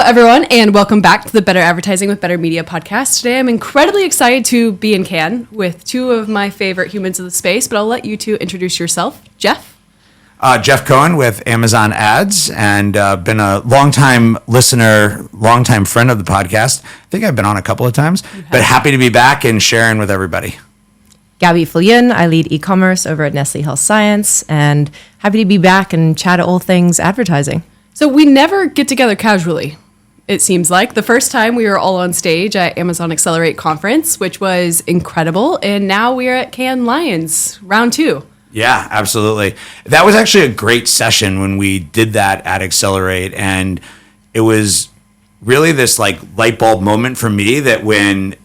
everyone, and welcome back to the Better Advertising with Better Media podcast. Today, I'm incredibly excited to be in Cannes with two of my favorite humans of the space, but I'll let you two introduce yourself. Jeff? Jeff Cohen with Amazon Ads, and been a longtime listener, longtime friend of the podcast. I think I've been on a couple of times, but happy to be back and sharing with everybody. Gabby Fillion, I lead e-commerce over at Nestle Health Science, and happy to be back and chat all things advertising. So we never get together casually, it seems like. The first time we were all on stage at Amazon Accelerate conference, which was incredible, and now we're at Cannes Lions, round 2. Yeah, absolutely. That was actually a great session when we did that at Accelerate, and it was really this like light bulb moment for me that when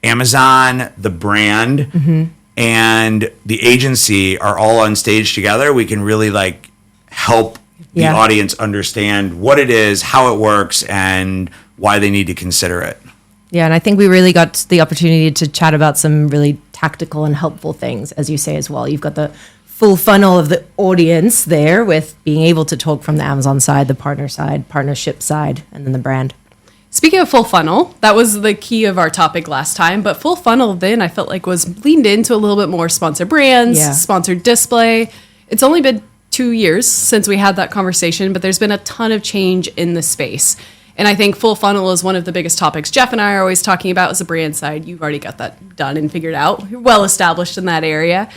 Amazon, the brand, and the agency are all on stage together, we can really like help the audience understand what it is, how it works, and why they need to consider it. Yeah, and I think we really got the opportunity to chat about some really tactical and helpful things, as you say as well. You've got the full funnel of the audience there with being able to talk from the Amazon side, the partner side, partnership side, and then the brand. Speaking of full funnel, that was the key of our topic last time, but full funnel then I felt like was leaned into a little bit more sponsored brands, sponsored display. It's only been 2 years since we had that conversation, but there's been a ton of change in the space. And I think full funnel is one of the biggest topics Jeff and I are always talking about as the brand side. You've already got that done and figured out. You're well established in that area.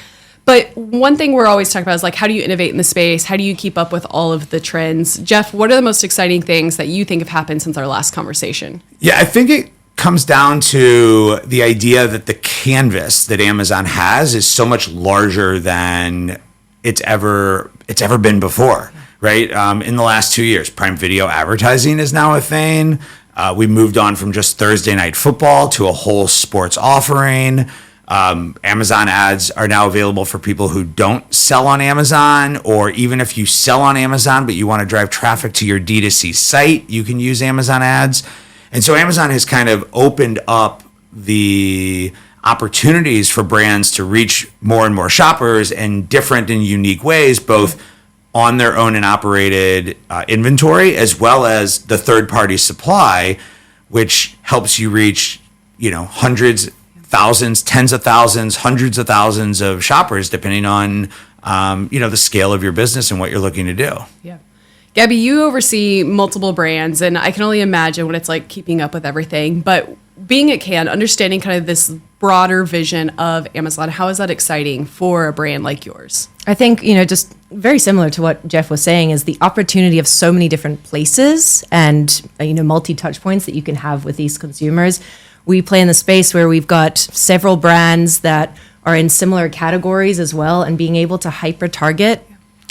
But one thing we're always talking about is like, how do you innovate in the space? How do you keep up with all of the trends? Jeff, what are the most exciting things that you think have happened since our last conversation? Yeah, I think it comes down to the idea that the canvas that Amazon has is so much larger than it's ever been before, right? In the last 2 years, Prime Video advertising is now a thing. We moved on from just Thursday night football to a whole sports offering. Amazon ads are now available for people who don't sell on Amazon, or even if you sell on Amazon, but you want to drive traffic to your D2C site, you can use Amazon ads. And so Amazon has kind of opened up the opportunities for brands to reach more and more shoppers in different and unique ways, both on their own and operated inventory, as well as the third-party supply, which helps you reach, hundreds, thousands, tens of thousands, hundreds of thousands of shoppers, depending on, the scale of your business and what you're looking to do. Yeah. Gabby, you oversee multiple brands, and I can only imagine what it's like keeping up with everything. But being at Cannes, understanding kind of this broader vision of Amazon, how is that exciting for a brand like yours? I think, just very similar to what Jeff was saying is the opportunity of so many different places and, multi-touch points that you can have with these consumers. We play in the space where we've got several brands that are in similar categories as well, and being able to hyper-target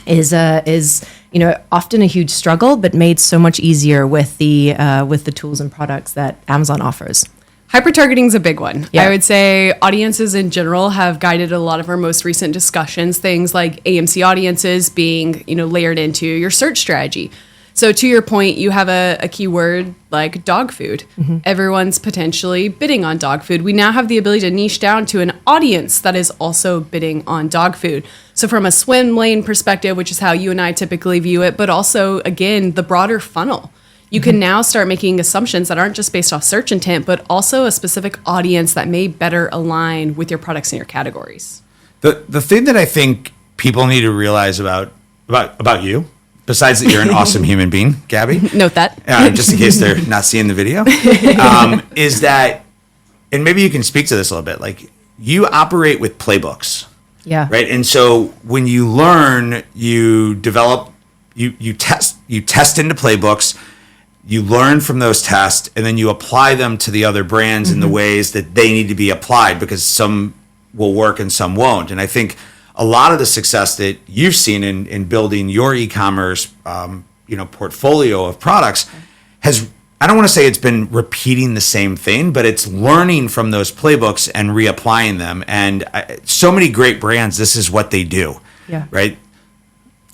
is often a huge struggle, but made so much easier with the tools and products that Amazon offers. Hyper-targeting is a big one. Yeah. I would say audiences in general have guided a lot of our most recent discussions, things like AMC audiences being, layered into your search strategy. So to your point, you have a keyword like dog food. Everyone's potentially bidding on dog food. We now have the ability to niche down to an audience that is also bidding on dog food. So from a swim lane perspective, which is how you and I typically view it, but also, again, the broader funnel. You can now start making assumptions that aren't just based off search intent, but also a specific audience that may better align with your products and your categories. The thing that I think people need to realize about you, besides that you're an awesome human being, Gabby. Note that. Just in case they're not seeing the video, is that, and maybe you can speak to this a little bit, like you operate with playbooks. Yeah. Right. And so when you learn, you develop, you test into playbooks, you learn from those tests, and then you apply them to the other brands in the ways that they need to be applied, because some will work and some won't. And I think a lot of the success that you've seen in building your e-commerce, portfolio of products has, I don't want to say it's been repeating the same thing, but it's learning from those playbooks and reapplying them. And so many great brands, this is what they do. Yeah. Right.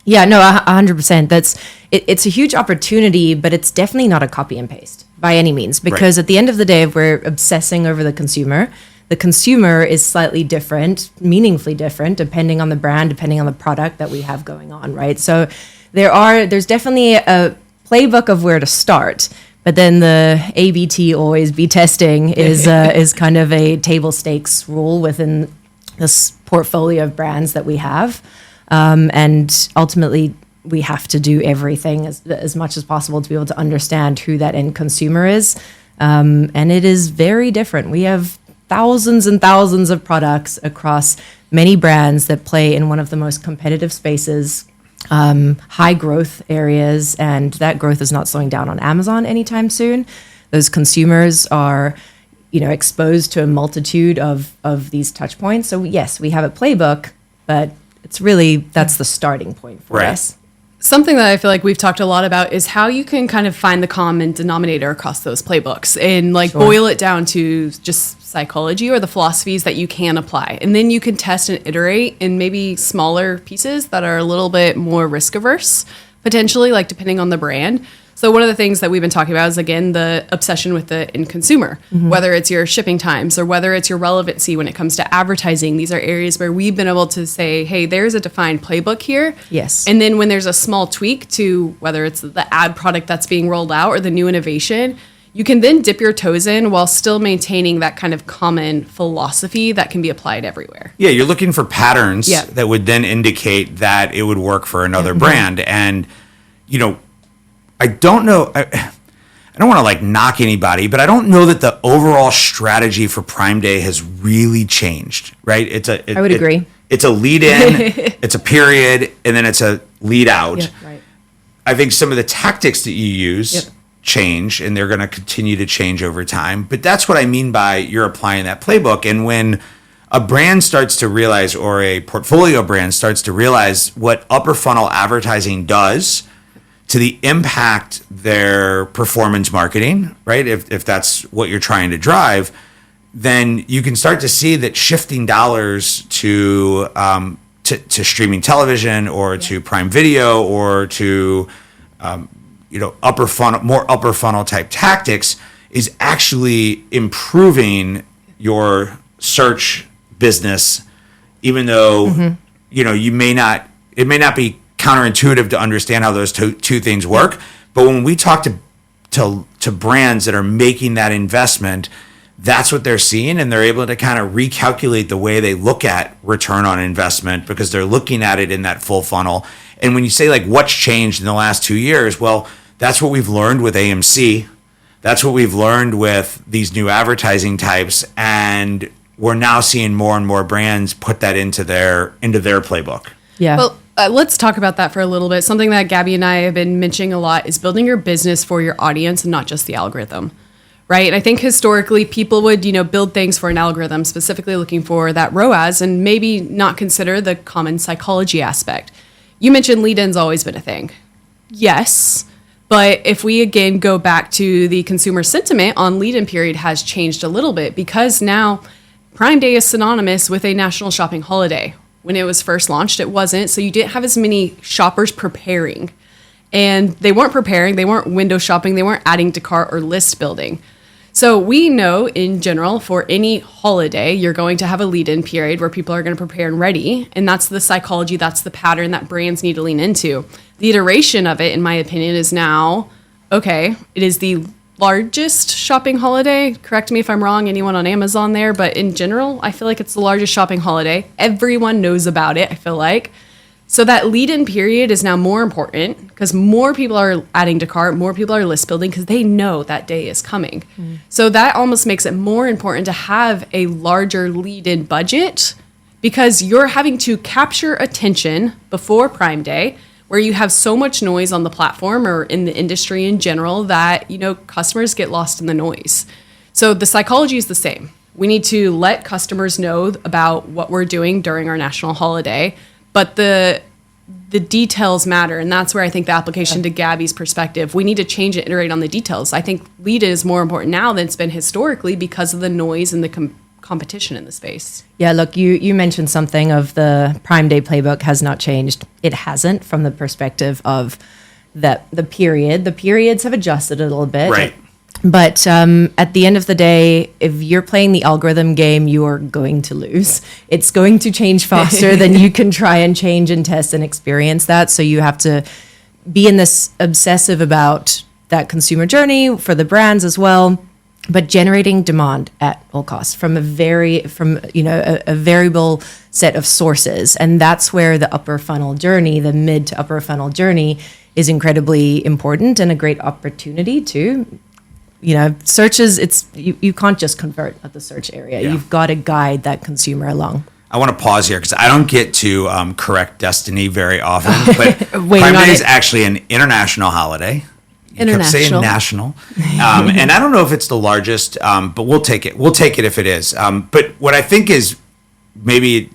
Yeah, no, 100%. It's a huge opportunity, but it's definitely not a copy and paste by any means, because at the end of the day, if we're obsessing over the consumer is slightly different, meaningfully different, depending on the brand, depending on the product that we have going on, right? So there's definitely a playbook of where to start, But then the ABT, always be testing, is kind of a table stakes rule within this portfolio of brands that we have. And ultimately, we have to do everything as much as possible to be able to understand who that end consumer is. And it is very different. We have thousands and thousands of products across many brands that play in one of the most competitive spaces, high growth areas, and that growth is not slowing down on Amazon anytime soon. Those consumers are, exposed to a multitude of these touch points. So yes, we have a playbook, but it's really, that's the starting point for us. Something that I feel like we've talked a lot about is how you can kind of find the common denominator across those playbooks and boil it down to just psychology or the philosophies that you can apply. And then you can test and iterate in maybe smaller pieces that are a little bit more risk averse, potentially, depending on the brand. So one of the things that we've been talking about is, again, the obsession with the end consumer, whether it's your shipping times or whether it's your relevancy when it comes to advertising. These are areas where we've been able to say, hey, there's a defined playbook here. Yes. And then when there's a small tweak to whether it's the ad product that's being rolled out or the new innovation, you can then dip your toes in while still maintaining that kind of common philosophy that can be applied everywhere. Yeah, you're looking for patterns Yeah. that would then indicate that it would work for another brand. And, I don't know, I don't want to knock anybody, but I don't know that the overall strategy for Prime Day has really changed, right? I would agree. It's a lead in, it's a period, and then it's a lead out. Yeah, right. I think some of the tactics that you use Yep. change, and they're going to continue to change over time. But that's what I mean by you're applying that playbook. And when a brand starts to realize, or a portfolio brand starts to realize what upper funnel advertising does to the impact their performance marketing, right? If that's what you're trying to drive, then you can start to see that shifting dollars to streaming television or to Prime Video or to upper funnel type tactics is actually improving your search business, even though it may not be counterintuitive to understand how those two things work. But when we talk to brands that are making that investment, that's what they're seeing, and they're able to kind of recalculate the way they look at return on investment because they're looking at it in that full funnel. And when you say what's changed in the last 2 years, well, that's what we've learned with AMC. That's what we've learned with these new advertising types, and we're now seeing more and more brands put that into their playbook. Yeah. Well, let's talk about that for a little bit. Something that Gabby and I have been mentioning a lot is building your business for your audience and not just the algorithm, right? And I think historically people would, build things for an algorithm, specifically looking for that ROAS and maybe not consider the common psychology aspect. You mentioned lead-in's always been a thing. Yes, but if we again go back to the consumer sentiment on lead-in period has changed a little bit because now Prime Day is synonymous with a national shopping holiday. When it was first launched, it wasn't. So you didn't have as many shoppers preparing. And they weren't preparing. They weren't window shopping. They weren't adding to cart or list building. So we know in general for any holiday, you're going to have a lead-in period where people are going to prepare and ready. And that's the psychology. That's the pattern that brands need to lean into. The iteration of it, in my opinion, is now, okay, it is the largest shopping holiday. Correct me if I'm wrong, anyone on Amazon there, but in general, I feel like it's the largest shopping holiday. Everyone knows about it, I feel like. So that lead-in period is now more important because more people are adding to cart, more people are list building because they know that day is coming. So that almost makes it more important to have a larger lead-in budget because you're having to capture attention before Prime Day, where you have so much noise on the platform or in the industry in general that, customers get lost in the noise. So the psychology is the same. We need to let customers know about what we're doing during our national holiday, but the details matter. And that's where I think the application to Gabby's perspective, we need to change and iterate on the details. I think lead is more important now than it's been historically because of the noise and the competition in the space. Yeah, look, you mentioned something of the Prime Day playbook has not changed. It hasn't from the perspective of the period. The periods have adjusted a little bit. Right. But at the end of the day, if you're playing the algorithm game, you are going to lose. It's going to change faster than you can try and change and test and experience that. So you have to be in this obsessive about that consumer journey for the brands as well, but generating demand at all costs from a variable set of sources. And that's where the upper funnel journey, the mid to upper funnel journey, is incredibly important and a great opportunity too. Searches, you can't just convert at the search area. Yeah. You've got to guide that consumer along. I want to pause here because I don't get to correct destiny very often, but Waiting Prime on Day is it. actually an international holiday. You kept saying International. national. And I don't know if it's the largest, but we'll take it. We'll take it if it is. But what I think is, maybe,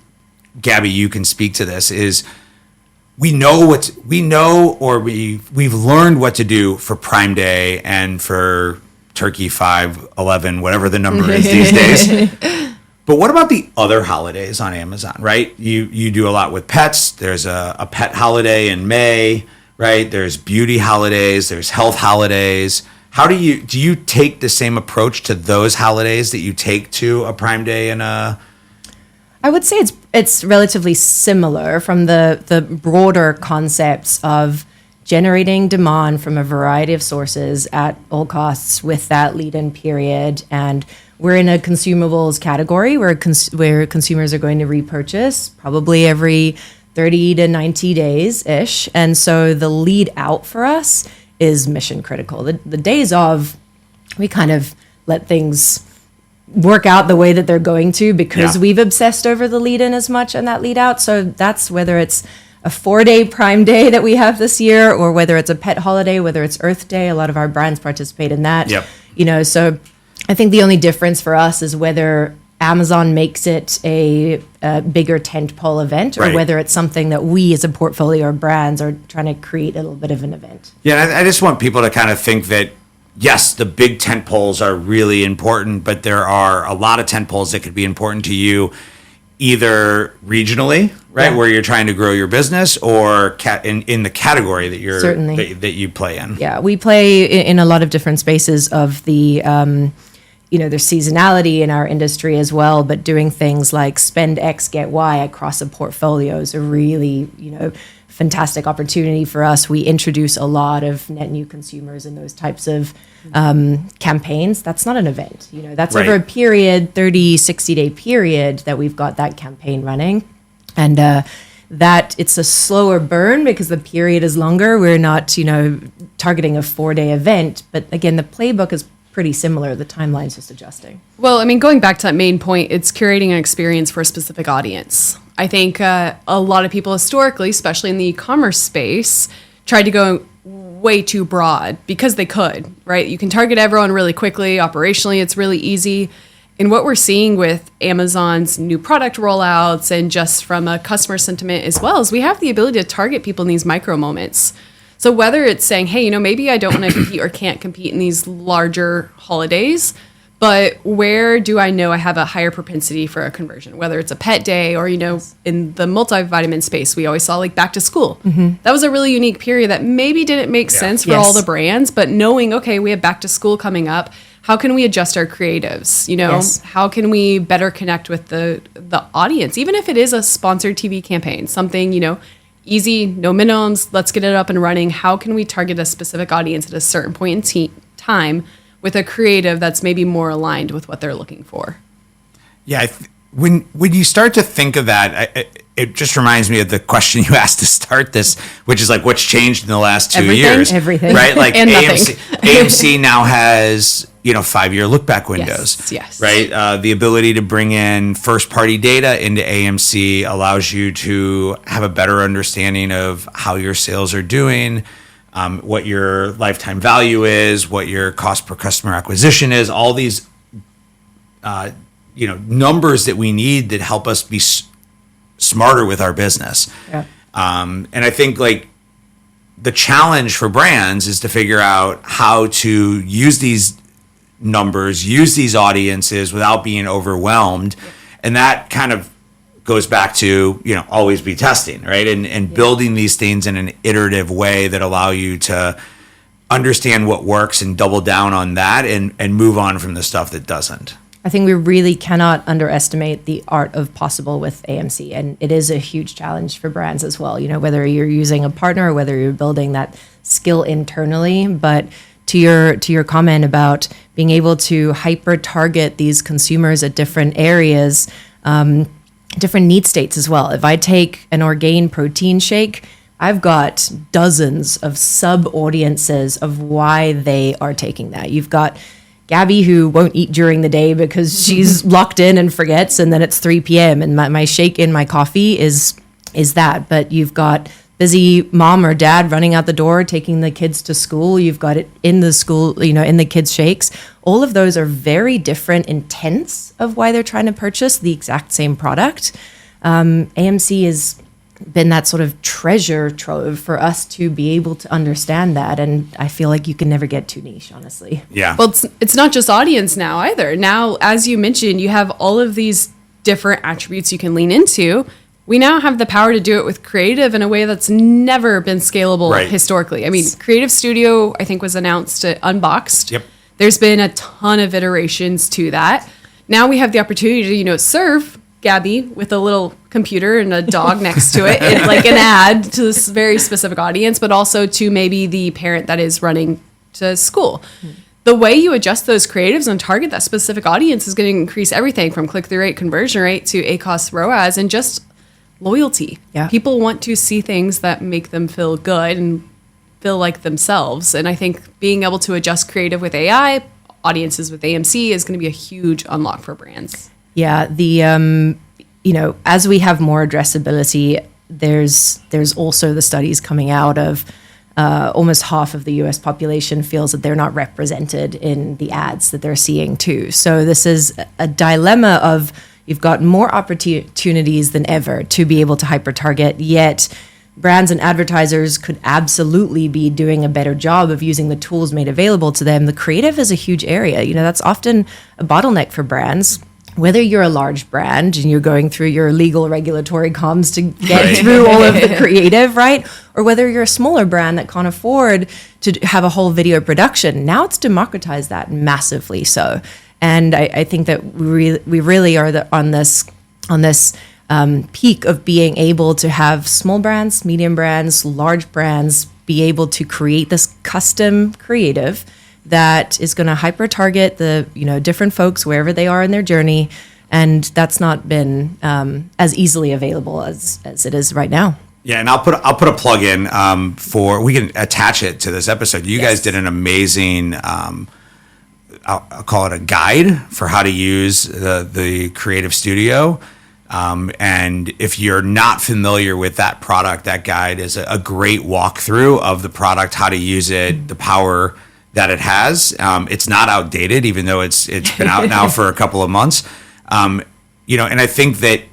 Gabby, you can speak to this, is we've learned what to do for Prime Day and for Turkey 5/11, whatever the number is these days. But what about the other holidays on Amazon, right? You do a lot with pets. There's a pet holiday in May, right? There's beauty holidays, there's health holidays. How do you take the same approach to those holidays that you take to a Prime Day and a... I would say it's relatively similar from the broader concepts of generating demand from a variety of sources at all costs with that lead-in period. And we're in a consumables category where consumers are going to repurchase probably every 30 to 90 days-ish. And so the lead out for us is mission critical. The days of, we kind of let things work out the way that they're going to because we've obsessed over the lead in as much and that lead out. So that's whether it's a 4-day Prime Day that we have this year, or whether it's a pet holiday, whether it's Earth Day. A lot of our brands participate in that. Yep. So I think the only difference for us is whether Amazon makes it a bigger tentpole event, or Right. whether it's something that we as a portfolio of brands are trying to create a little bit of an event. Yeah, I just want people to kind of think that, yes, the big tent poles are really important, but there are a lot of tent poles that could be important to you either regionally, right, Yeah. where you're trying to grow your business, or in the category that you're Certainly. that you play in. Yeah, we play in a lot of different spaces of the, there's seasonality in our industry as well, but doing things like spend X, get Y across a portfolio is a really, fantastic opportunity for us. We introduce a lot of net new consumers in those types of campaigns. That's not an event. That's Right. over a period, 30, 60-day period that we've got that campaign running. And that it's a slower burn because the period is longer. We're not, targeting a 4-day event. But again, the playbook is pretty similar. The timeline's just adjusting. Well, I mean, going back to that main point, it's curating an experience for a specific audience. I think a lot of people historically, especially in the e-commerce space, tried to go way too broad because they could, right? You can target everyone really quickly. Operationally, it's really easy. And what we're seeing with Amazon's new product rollouts and just from a customer sentiment as well is we have the ability to target people in these micro moments. So whether it's saying, hey, maybe I don't want to compete or can't compete in these larger holidays, but where do I know I have a higher propensity for a conversion? Whether it's a pet day or, in the multivitamin space, we always saw like back to school. Mm-hmm. That was a really unique period that maybe didn't make sense for all the brands, but knowing, okay, we have back to school coming up. How can we adjust our creatives? Yes. How can we better connect with the audience? Even if it is a sponsored TV campaign, something, easy, no minimums, let's get it up and running. How can we target a specific audience at a certain point in time with a creative that's maybe more aligned with what they're looking for? Yeah, when you start to think of that, it just reminds me of the question you asked to start this, which is like, what's changed in the last 2 years? Everything. Right? Like And nothing. AMC now has, 5-year look back windows. Yes. Right? The ability to bring in first party data into AMC allows you to have a better understanding of how your sales are doing, what your lifetime value is, what your cost per customer acquisition is, all these numbers that we need that help us be smarter with our business. Yeah. And I think like the challenge for brands is to figure out how to use these numbers, use these audiences without being overwhelmed. And that kind of goes back to, always be testing, right? And building these things in an iterative way that allow you to understand what works and double down on that and move on from the stuff that doesn't. I think we really cannot underestimate the art of possible with AMC. And it is a huge challenge for brands as well, whether you're using a partner or whether you're building that skill internally. But to your comment about being able to hyper target these consumers at different areas, different need states as well. If I take an Orgain protein shake, I've got dozens of sub audiences of why they are taking that. You've got Gabby, who won't eat during the day because she's locked in and forgets, and then it's 3 p.m. and my shake in my coffee is that. But you've got busy mom or dad running out the door, taking the kids to school. You've got it in the school, in the kids' shakes. All of those are very different intents of why they're trying to purchase the exact same product. AMC has been that sort of treasure trove for us to be able to understand that. And I feel like you can never get too niche, honestly. Yeah. Well, it's not just audience now either. Now, as you mentioned, you have all of these different attributes you can lean into. We now have the power to do it with creative in a way that's never been scalable historically. I mean, Creative Studio, I think, was announced at Unboxed. Yep. There's been a ton of iterations to that. Now we have the opportunity to, serve Gabby with a little computer and a dog next to it, and like an ad to this very specific audience, but also to maybe the parent that is running to school. The way you adjust those creatives and target that specific audience is going to increase everything from click-through rate, conversion rate, to ACoS, ROAS, and just loyalty. Yeah. People want to see things that make them feel good and feel like themselves. And I think being able to adjust creative with AI, audiences with AMC, is going to be a huge unlock for brands. Yeah, as we have more addressability, there's also the studies coming out of almost half of the US population feels that they're not represented in the ads that they're seeing too. So this is a dilemma of you've got more opportunities than ever to be able to hyper-target, yet brands and advertisers could absolutely be doing a better job of using the tools made available to them. The creative is a huge area. That's often a bottleneck for brands. Whether you're a large brand and you're going through your legal regulatory comms to get through all of the creative, right? Or whether you're a smaller brand that can't afford to have a whole video production, now it's democratized that massively so. And I think that we really are on this peak of being able to have small brands, medium brands, large brands be able to create this custom creative that is going to hyper target the different folks wherever they are in their journey, and that's not been as easily available as it is right now. Yeah, and I'll put a plug in we can attach it to this episode. You guys did an amazing I'll call it a guide for how to use the Creative Studio. And if you're not familiar with that product, that guide is a great walkthrough of the product, how to use it, the power that it has. It's not outdated, even though it's been out now for a couple of months. And I think that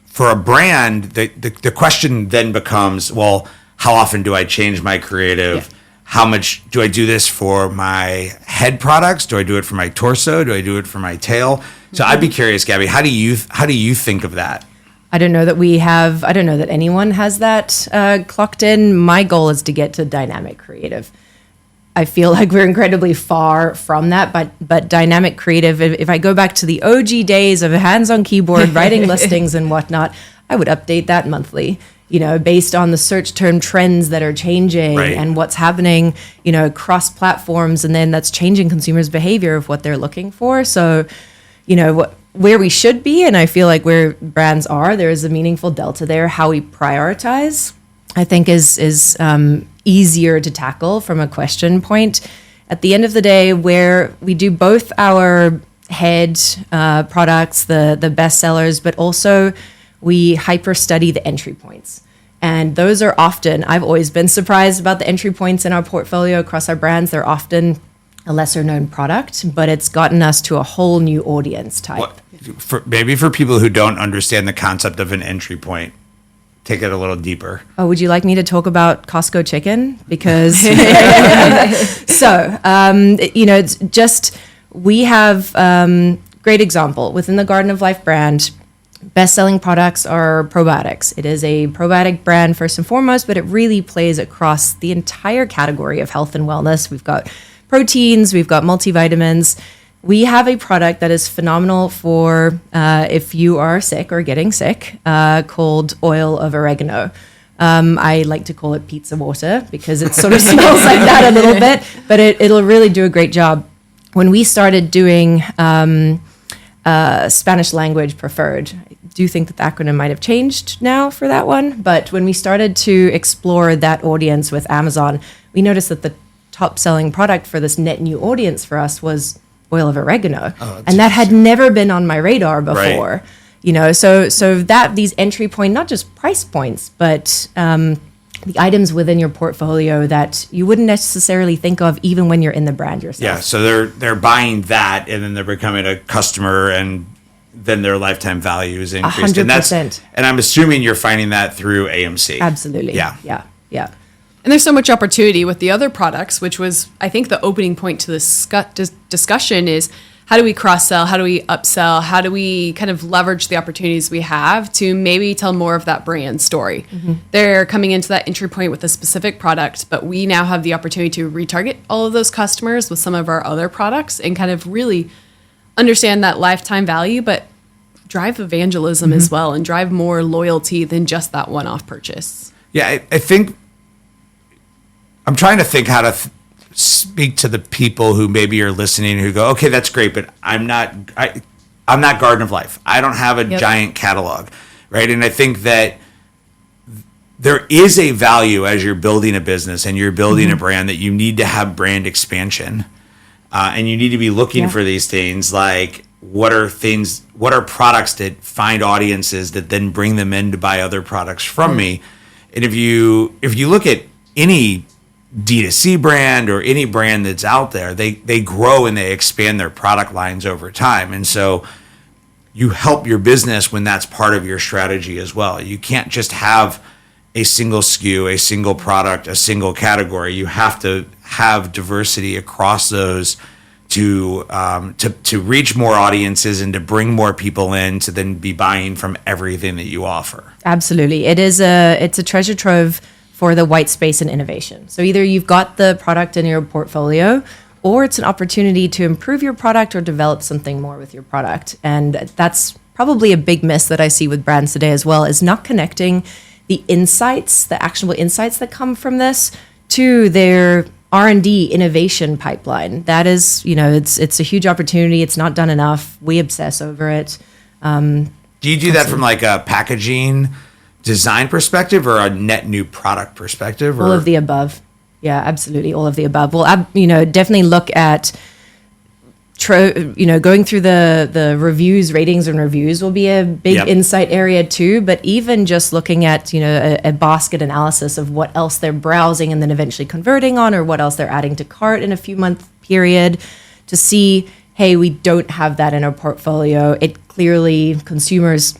for a brand, the question then becomes, well, how often do I change my creative? Yeah. How much do I do this for my head products? Do I do it for my torso? Do I do it for my tail? So I'd be curious, Gabby, how do you think of that? I don't know that anyone has that clocked in. My goal is to get to dynamic creative. I feel like we're incredibly far from that, but dynamic creative, if I go back to the OG days of hands on keyboard, writing listings and whatnot, I would update that monthly, based on the search term trends that are changing and what's happening, across platforms. And then that's changing consumers' behavior of what they're looking for. So, where we should be, and I feel like where brands are, there is a meaningful delta there. How we prioritize, I think, is easier to tackle from a question point. At the end of the day, where we do both our head products, the best sellers, but also we hyper study the entry points. And those are often, I've always been surprised about the entry points in our portfolio across our brands. They're often a lesser known product, but it's gotten us to a whole new audience type. Maybe for people who don't understand the concept of an entry point, take it a little deeper. Oh, would you like me to talk about Costco chicken? Because it's just, we have great example within the Garden of Life brand. Best-selling products are probiotics. It is a probiotic brand first and foremost, but it really plays across the entire category of health and wellness. We've got proteins, we've got multivitamins. We have a product that is phenomenal for if you are sick or getting sick, called oil of oregano. I like to call it pizza water because it sort of smells like that a little bit, but it'll really do a great job. When we started doing Spanish language preferred, I do think that the acronym might have changed now for that one, but when we started to explore that audience with Amazon, we noticed that the top selling product for this net new audience for us was oil of oregano. And that had never been on my radar before. Right. So that these entry point, not just price points, but the items within your portfolio that you wouldn't necessarily think of even when you're in the brand yourself. Yeah, so they're buying that and then they're becoming a customer, and then their lifetime value is increased. 100%. And I'm assuming you're finding that through AMC. Absolutely. Yeah. And there's so much opportunity with the other products, which was, I think, the opening point to this discussion is how do we cross-sell? How do we upsell? How do we kind of leverage the opportunities we have to maybe tell more of that brand story? Mm-hmm. They're coming into that entry point with a specific product, but we now have the opportunity to retarget all of those customers with some of our other products and kind of really understand that lifetime value, but drive evangelism as well and drive more loyalty than just that one-off purchase. Yeah, I think I'm trying to think how to speak to the people who maybe are listening who go, okay, that's great, but I'm not Garden of Life. I don't have a giant catalog, right? And I think that there is a value as you're building a business and you're building a brand that you need to have brand expansion, and you need to be looking for these things like what are products that find audiences that then bring them in to buy other products from me. And if you look at any D2C brand or any brand that's out there, they grow and they expand their product lines over time. And so you help your business when that's part of your strategy as well. You can't just have a single SKU, a single product, a single category. You have to have diversity across those to reach more audiences and to bring more people in to then be buying from everything that you offer. Absolutely. It's a treasure trove for the white space and innovation. So either you've got the product in your portfolio, or it's an opportunity to improve your product or develop something more with your product. And that's probably a big miss that I see with brands today as well, is not connecting the insights, the actionable insights that come from this to their R&D innovation pipeline. That is, it's a huge opportunity. It's not done enough. We obsess over it. Do you do that from like a packaging design perspective or a net new product perspective? All of the above. Yeah, absolutely. All of the above. Well, definitely look at, going through the reviews, ratings and reviews will be a big insight area too. But even just looking at, a basket analysis of what else they're browsing and then eventually converting on, or what else they're adding to cart in a few month period to see, hey, we don't have that in our portfolio. It clearly, consumers,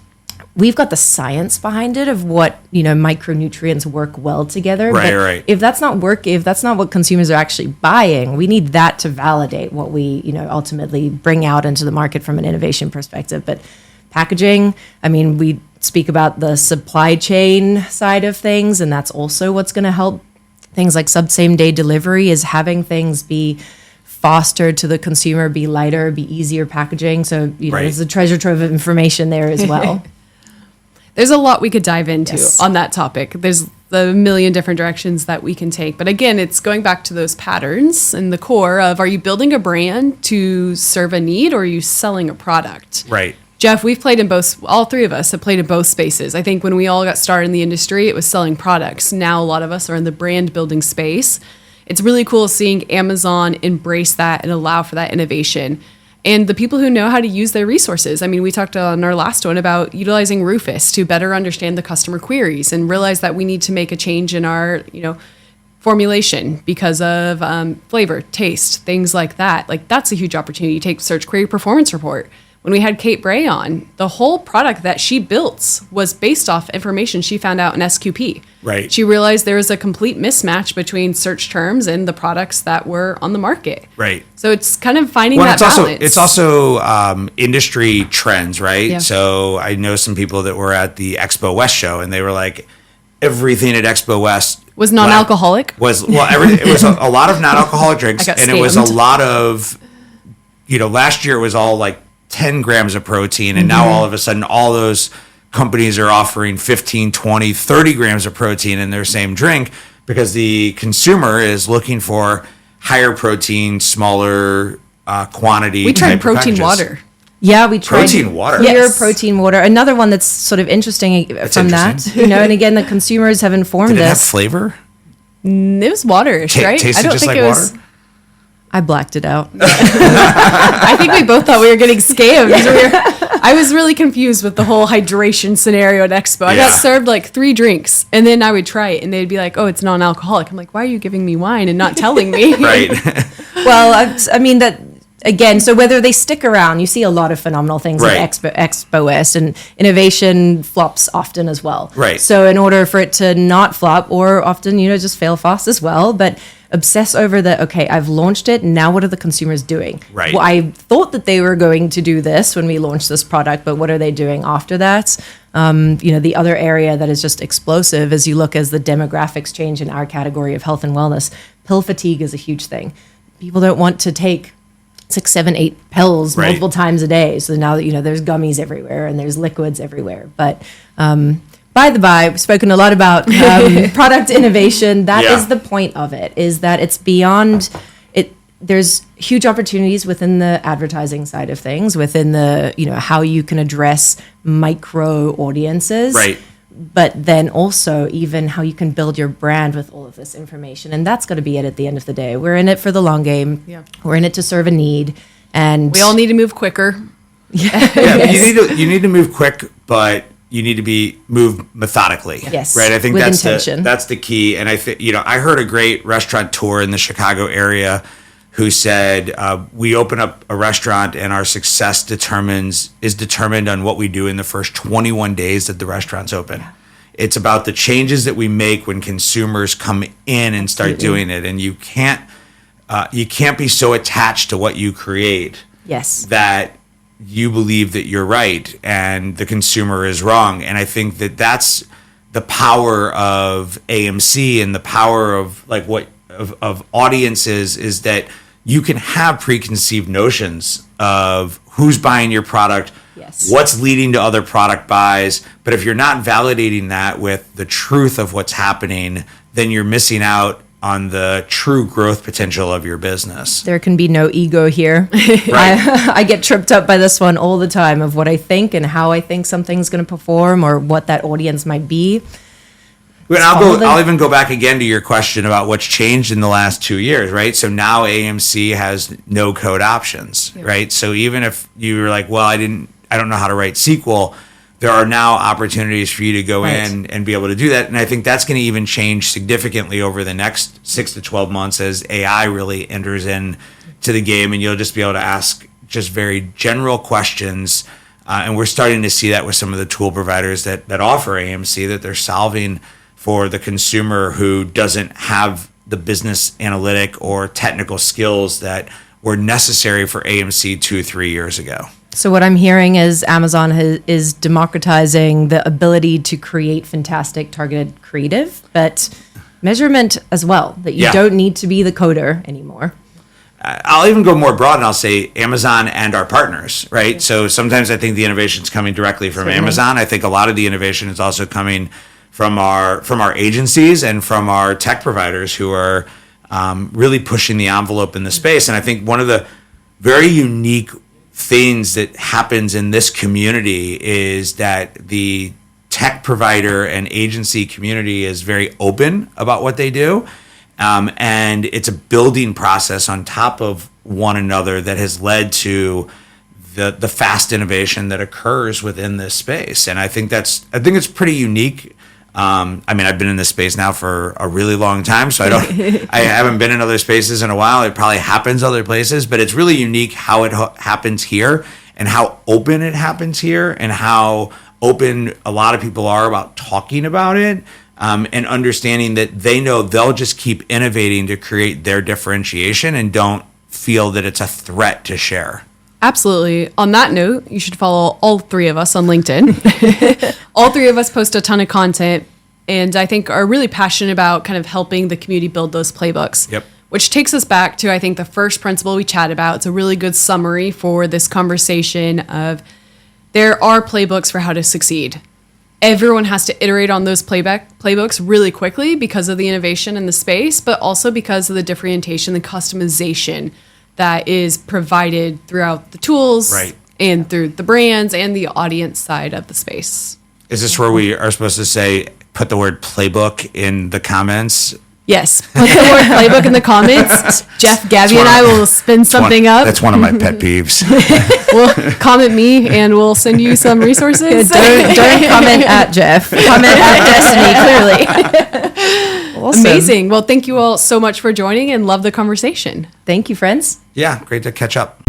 we've got the science behind it of what, micronutrients work well together. Right. If that's not what consumers are actually buying, we need that to validate what we, ultimately bring out into the market from an innovation perspective. But packaging, we speak about the supply chain side of things, and that's also what's going to help things like same day delivery, is having things be faster to the consumer, be lighter, be easier packaging. So, there's a treasure trove of information there as well. There's a lot we could dive into on that topic. There's a million different directions that we can take. But again, it's going back to those patterns and the core of, are you building a brand to serve a need, or are you selling a product? Right. Jeff, we've played in both, all three of us have played in both spaces. I think when we all got started in the industry, it was selling products. Now a lot of us are in the brand building space. It's really cool seeing Amazon embrace that and allow for that innovation. And the people who know how to use their resources. We talked on our last one about utilizing Rufus to better understand the customer queries and realize that we need to make a change in our, formulation because of flavor, taste, things like that. Like, that's a huge opportunity. Take Search Query Performance Report. When we had Kate Bray on, the whole product that she built was based off information she found out in SQP. Right. She realized there was a complete mismatch between search terms and the products that were on the market. Right. So it's kind of finding that balance. It's also industry trends, right? Yeah. So I know some people that were at the Expo West show, and they were like, everything at Expo West was non-alcoholic. It was a lot of non-alcoholic drinks, and it was a lot of, last year it was all like 10 grams of protein, and now all of a sudden all those companies are offering 15, 20, 30 grams of protein in their same drink because the consumer is looking for higher protein, smaller quantity. We tried type of protein packages. water. Yeah, we tried Protein water? Clear Yes. protein water. Another one that's sort of interesting from that, interesting. and again, the consumers have informed Did it have us. flavor? It was waterish, right? Tasted just like water? I blacked it out. I think we both thought we were getting scammed. I was really confused with the whole hydration scenario at Expo. I got served like 3 drinks, and then I would try it, and they'd be like, "Oh, it's non-alcoholic." I'm like, "Why are you giving me wine and not telling me?" Right. Well, I mean that again. So whether they stick around, you see a lot of phenomenal things Right. at Expo West, and innovation flops often as well. Right. So in order for it to not flop, or often just fail fast as well, but obsess over the okay, I've launched it. Now what are the consumers doing? Right. Well, I thought that they were going to do this when we launched this product, but what are they doing after that? The other area that is just explosive as you look as the demographics change in our category of health and wellness, pill fatigue is a huge thing. People don't want to take 6, 7, 8 pills Right. multiple times a day. So now that there's gummies everywhere and there's liquids everywhere. But by the by, we've spoken a lot about product innovation. That Yeah. is the point of it, is that it's beyond it. There's huge opportunities within the advertising side of things, within the, how you can address micro audiences. Right. But then also even how you can build your brand with all of this information. And that's got to be it at the end of the day. We're in it for the long game. Yeah. We're in it to serve a need. And We all need to move quicker. Yeah, you need to move quick, but you need to move methodically. Yes, Right. I think with that's intention. that's the key. And I think I heard a great restaurateur in the Chicago area who said we open up a restaurant and our success is determined on what we do in the first 21 days that the restaurant's open. Yeah. It's about the changes that we make when consumers come in and start doing it, and you can't be so attached to what you create. Yes. That you believe that you're right and the consumer is wrong. And I think that that's the power of AMC and the power of of audiences, is that you can have preconceived notions of who's buying your product, Yes. what's leading to other product buys. But if you're not validating that with the truth of what's happening, then you're missing out on the true growth potential of your business. There can be no ego here. Right. I get tripped up by this one all the time of what I think and how I think something's going to perform or what that audience might be. And I'll even go back again to your question about what's changed in the last 2 years, right? So now AMC has no code options, right? So even if you were like, well, I don't know how to write SQL, there are now opportunities for you to go in and be able to do that. And I think that's going to even change significantly over the next 6 to 12 months as AI really enters in to the game, and you'll just be able to ask just very general questions. And we're starting to see that with some of the tool providers that offer AMC, that they're solving for the consumer who doesn't have the business analytic or technical skills that were necessary for AMC 2-3 years ago. So what I'm hearing is Amazon is democratizing the ability to create fantastic targeted creative, but measurement as well, that you don't need to be the coder anymore. I'll even go more broad and I'll say Amazon and our partners, right? So sometimes I think the innovation is coming directly from Amazon. I think a lot of the innovation is also coming from our agencies and from our tech providers who are really pushing the envelope in the space. And I think one of the very unique things that happens in this community is that the tech provider and agency community is very open about what they do. And it's a building process on top of one another that has led to the fast innovation that occurs within this space. And I think it's pretty unique. I've been in this space now for a really long time, so I haven't been in other spaces in a while. It probably happens other places, but it's really unique how it happens here and how open it happens here and how open a lot of people are about talking about it, and understanding that they know they'll just keep innovating to create their differentiation and don't feel that it's a threat to share. Absolutely. On that note, you should follow all 3 of us on LinkedIn. All 3 of us post a ton of content, and I think are really passionate about kind of helping the community build those playbooks. Yep. Which takes us back to, I think, the first principle we chat about. It's a really good summary for this conversation of there are playbooks for how to succeed. everyone has to iterate on those playbooks really quickly because of the innovation in the space, but also because of the differentiation, the customization that is provided throughout the tools and through the brands and the audience side of the space. Is this where we are supposed to say, put the word playbook in the comments? Yes, put the word playbook in the comments. Jeff, Gabby, and I will spin something up. That's one of my pet peeves. Well, comment me, and we'll send you some resources. Don't comment at Jeff. Comment at Destiny, clearly. Awesome. Amazing. Well, thank you all so much for joining, and love the conversation. Thank you, friends. Yeah, great to catch up.